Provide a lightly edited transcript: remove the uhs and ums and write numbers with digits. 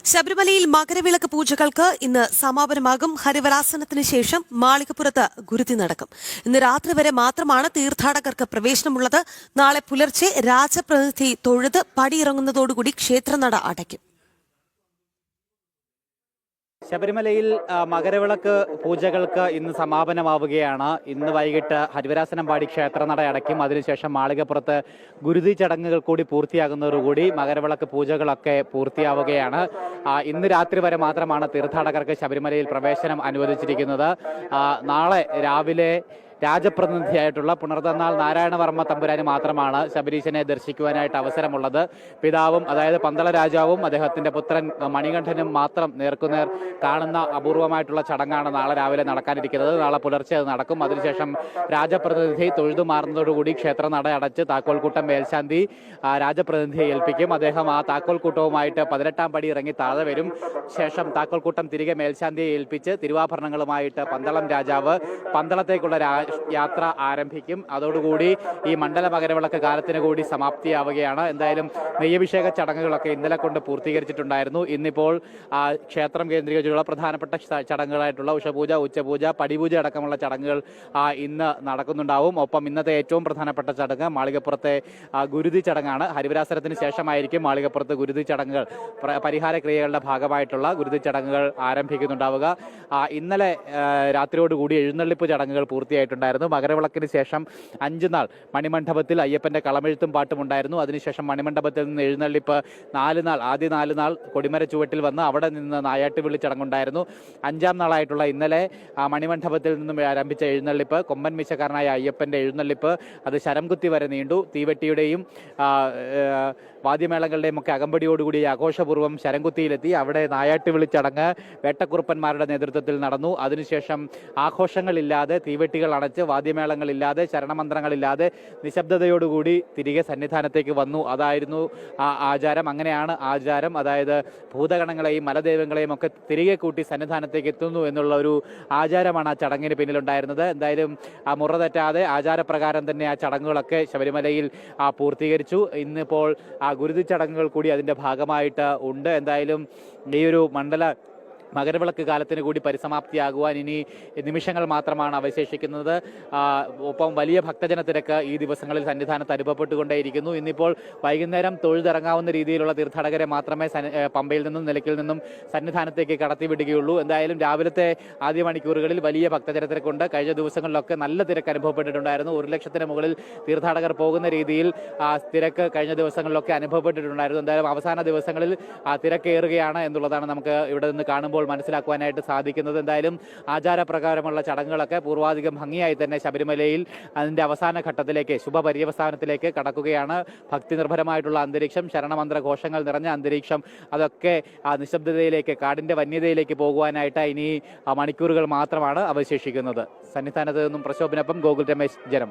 ശബരിമലയിൽ മകരവിളക്ക് പൂജകൾക്ക് ഇന്ന് സമാപനമാകും. ഹരിവരാസനത്തിന് ശേഷം മാളികപ്പുറത്ത് ഗുരുതി നടക്കും. ഇന്ന് രാത്രി വരെ മാത്രമാണ് തീർത്ഥാടകർക്ക് പ്രവേശനമുള്ളത്. നാളെ പുലർച്ചെ രാജപ്രതിനിധി തൊഴുത് പടിയിറങ്ങുന്നതോടുകൂടി ക്ഷേത്രനട അടയ്ക്കും. ശബരിമലയിൽ മകരവിളക്ക് പൂജകൾക്ക് ഇന്ന് സമാപനമാവുകയാണ്. ഇന്ന് വൈകിട്ട് ഹരിവരാസനംപാടി ക്ഷേത്രനട അടയ്ക്കും. അതിനുശേഷം മാളികപ്പുറത്ത് ഗുരുതി ചടങ്ങുകൾ കൂടി പൂർത്തിയാകുന്നതോടുകൂടി മകരവിളക്ക് പൂജകളൊക്കെ പൂർത്തിയാവുകയാണ്. ഇന്ന് രാത്രി വരെ മാത്രമാണ് തീർത്ഥാടകർക്ക് ശബരിമലയിൽ പ്രവേശനം അനുവദിച്ചിരിക്കുന്നത്. നാളെ രാവിലെ രാജപ്രതിനിധിയായിട്ടുള്ള പുണർതന്നാൾ നാരായണവർമ്മ തമ്പുരാന് മാത്രമാണ് ശബരീശനെ ദർശിക്കുവാനായിട്ട് അവസരമുള്ളത്. പിതാവും അതായത് പന്തള രാജാവും അദ്ദേഹത്തിന്റെ പുത്രൻ മണികണ്ഠനും മാത്രം നേർക്കുനേർ കാണുന്ന അപൂർവമായിട്ടുള്ള ചടങ്ങാണ് നാളെ രാവിലെ നടക്കാനിരിക്കുന്നത്. നാളെ പുലർച്ചെ അത് നടക്കും. അതിനുശേഷം രാജപ്രതിനിധി തൊഴുതു മാറുന്നതോടുകൂടി ക്ഷേത്രനട അടച്ച് താക്കോൽക്കൂട്ടം മേൽശാന്തി രാജപ്രതിനിധിയെ ഏൽപ്പിക്കും. അദ്ദേഹം ആ താക്കോൽക്കൂട്ടവുമായിട്ട് 18ാം പടി ഇറങ്ങി താഴെ വരും. ശേഷം താക്കോൽക്കൂട്ടം തിരികെ മേൽശാന്തിയെ ഏൽപ്പിച്ച് തിരുവാഭരണങ്ങളുമായിട്ട് പന്തളം രാജാവ് പന്തളത്തേക്കുള്ള യാത്ര ആരംഭിക്കും. അതോടുകൂടി ഈ മണ്ഡല മകരവിളക്ക് കാലത്തിന് കൂടി സമാപ്തിയാവുകയാണ്. എന്തായാലും നെയ്യഭിഷേക ചടങ്ങുകളൊക്കെ ഇന്നലെ കൊണ്ട് പൂർത്തീകരിച്ചിട്ടുണ്ടായിരുന്നു. ഇന്നിപ്പോൾ ക്ഷേത്രം കേന്ദ്രീകരിച്ചുള്ള പ്രധാനപ്പെട്ട ചടങ്ങുകളായിട്ടുള്ള ഉഷപൂജ, ഉച്ചപൂജ, പടിപൂജ അടക്കമുള്ള ചടങ്ങുകൾ ഇന്ന് നടക്കുന്നുണ്ടാവും. ഒപ്പം ഇന്നത്തെ ഏറ്റവും പ്രധാനപ്പെട്ട ചടങ്ങ് മാളികപ്പുറത്തെ ഗുരുതി ചടങ്ങാണ്. ഹരിവരാസനത്തിന് ശേഷമായിരിക്കും മാളികപ്പുറത്ത് ഗുരുതി ചടങ്ങുകൾ, പരിഹാര ക്രിയകളുടെ ഭാഗമായിട്ടുള്ള ഗുരുതി ചടങ്ങുകൾ ആരംഭിക്കുന്നുണ്ടാവുക. ഇന്നലെ രാത്രിയോടുകൂടി എഴുന്നള്ളിപ്പ് ചടങ്ങുകൾ പൂർത്തിയായിട്ടുണ്ട്. മകരവിളക്കിന് ശേഷം 5 നാൾ മണിമണ്ഡപത്തിൽ അയ്യപ്പന്റെ കളമെഴുത്തും പാട്ടും ഉണ്ടായിരുന്നു. അതിനുശേഷം മണിമണ്ഡപത്തിൽ നിന്ന് എഴുന്നള്ളിപ്പ് 4 നാൾ, ആദ്യ 4 നാൾ കൊടിമര ചുവട്ടിൽ വന്ന് അവിടെ നിന്ന് നായാട്ടുവിളി ചടങ്ങുണ്ടായിരുന്നു. 5ാം നാളായിട്ടുള്ള ഇന്നലെ മണിമണ്ഡപത്തിൽ നിന്നും ആരംഭിച്ച എഴുന്നള്ളിപ്പ്, കൊമ്പൻ മീശക്കാരനായ അയ്യപ്പന്റെ എഴുന്നള്ളിപ്പ്, അത് ശരംകുത്തി വരെ നീണ്ടു. തീവെട്ടിയുടെയും വാദ്യമേളങ്ങളുടെയും ഒക്കെ അകമ്പടിയോടുകൂടി ആഘോഷപൂർവ്വം ശരംകുത്തിയിലെത്തി. അവിടെ നായാട്ടുവിളി ചടങ്ങ് വേട്ടക്കുറുപ്പന്മാരുടെ നേതൃത്വത്തിൽ നടന്നു. അതിനുശേഷം ആഘോഷങ്ങളില്ലാതെ, തീവെട്ടികൾ അടച്ച്, വാദ്യമേളങ്ങളില്ലാതെ, ശരണമന്ത്രങ്ങളില്ലാതെ നിശബ്ദതയോടുകൂടി തിരികെ സന്നിധാനത്തേക്ക് വന്നു. അതായിരുന്നു ആ ആചാരം. അങ്ങനെയാണ് ആചാരം. അതായത് ഭൂതഗണങ്ങളെയും മലദൈവങ്ങളെയും ഒക്കെ തിരികെ കൂട്ടി സന്നിധാനത്തേക്ക് എത്തുന്നു എന്നുള്ള ഒരു ആചാരമാണ് ആ ചടങ്ങിന് പിന്നിലുണ്ടായിരുന്നത്. എന്തായാലും ആ മുറ തെറ്റാതെ ആചാരപ്രകാരം തന്നെ ആ ചടങ്ങുകളൊക്കെ ശബരിമലയിൽ പൂർത്തീകരിച്ചു. ഇന്നിപ്പോൾ ആ ഗുരുതി ചടങ്ങുകൾ കൂടി അതിൻ്റെ ഭാഗമായിട്ട് ഉണ്ട്. എന്തായാലും ഈ ഒരു മണ്ഡല മകരവിളക്ക് കാലത്തിന് കൂടി പരിസമാപ്തിയാകുവാൻ ഇനി നിമിഷങ്ങൾ മാത്രമാണ് അവശേഷിക്കുന്നത്. ഒപ്പം വലിയ ഭക്തജന തിരക്ക് ഈ ദിവസങ്ങളിൽ സന്നിധാനത്ത് അനുഭവപ്പെട്ടുകൊണ്ടേയിരിക്കുന്നു. ഇന്നിപ്പോൾ വൈകുന്നേരം തൊഴുതിറങ്ങാവുന്ന രീതിയിലുള്ള തീർത്ഥാടകരെ മാത്രമേ പമ്പയിൽ നിന്നും നിലയ്ക്കൽ നിന്നും സന്നിധാനത്തേക്ക് കടത്തിവിടുകയുള്ളൂ. എന്തായാലും രാവിലത്തെ ആദ്യ മണിക്കൂറുകളിൽ വലിയ ഭക്തജന തിരക്കുണ്ട്. കഴിഞ്ഞ ദിവസങ്ങളിലൊക്കെ നല്ല തിരക്ക് അനുഭവപ്പെട്ടിട്ടുണ്ടായിരുന്നു. 1 ലക്ഷത്തിന് മുകളിൽ തീർത്ഥാടകർ പോകുന്ന രീതിയിൽ തിരക്ക് കഴിഞ്ഞ ദിവസങ്ങളിലൊക്കെ അനുഭവപ്പെട്ടിട്ടുണ്ടായിരുന്നു. എന്തായാലും അവസാന ദിവസങ്ങളിൽ തിരക്കേറുകയാണ് എന്നുള്ളതാണ് നമുക്ക് ഇവിടെ നിന്ന് കാണുമ്പോൾ മനസ്സിലാക്കുവാനായിട്ട് സാധിക്കുന്നത്. എന്തായാലും ആചാരപ്രകാരമുള്ള ചടങ്ങുകളൊക്കെ പൂർവാധികം ഭംഗിയായി തന്നെ ശബരിമലയിൽ അതിൻ്റെ അവസാന ഘട്ടത്തിലേക്ക്, ശുഭപര്യവസാനത്തിലേക്ക് കടക്കുകയാണ്. ഭക്തി നിർഭരമായിട്ടുള്ള അന്തരീക്ഷം, ശരണമന്ത്ര ഘോഷങ്ങൾ നിറഞ്ഞ അന്തരീക്ഷം, അതൊക്കെ ആ നിശബ്ദതയിലേക്ക്, കാടിൻ്റെ വന്യതയിലേക്ക് പോകുവാനായിട്ട് ഇനി മണിക്കൂറുകൾ മാത്രമാണ് അവശേഷിക്കുന്നത്. സന്നിധാനത്ത് നിന്നും പ്രശോഭനൊപ്പം ഗോകുൽ രമേശ്, ജനം.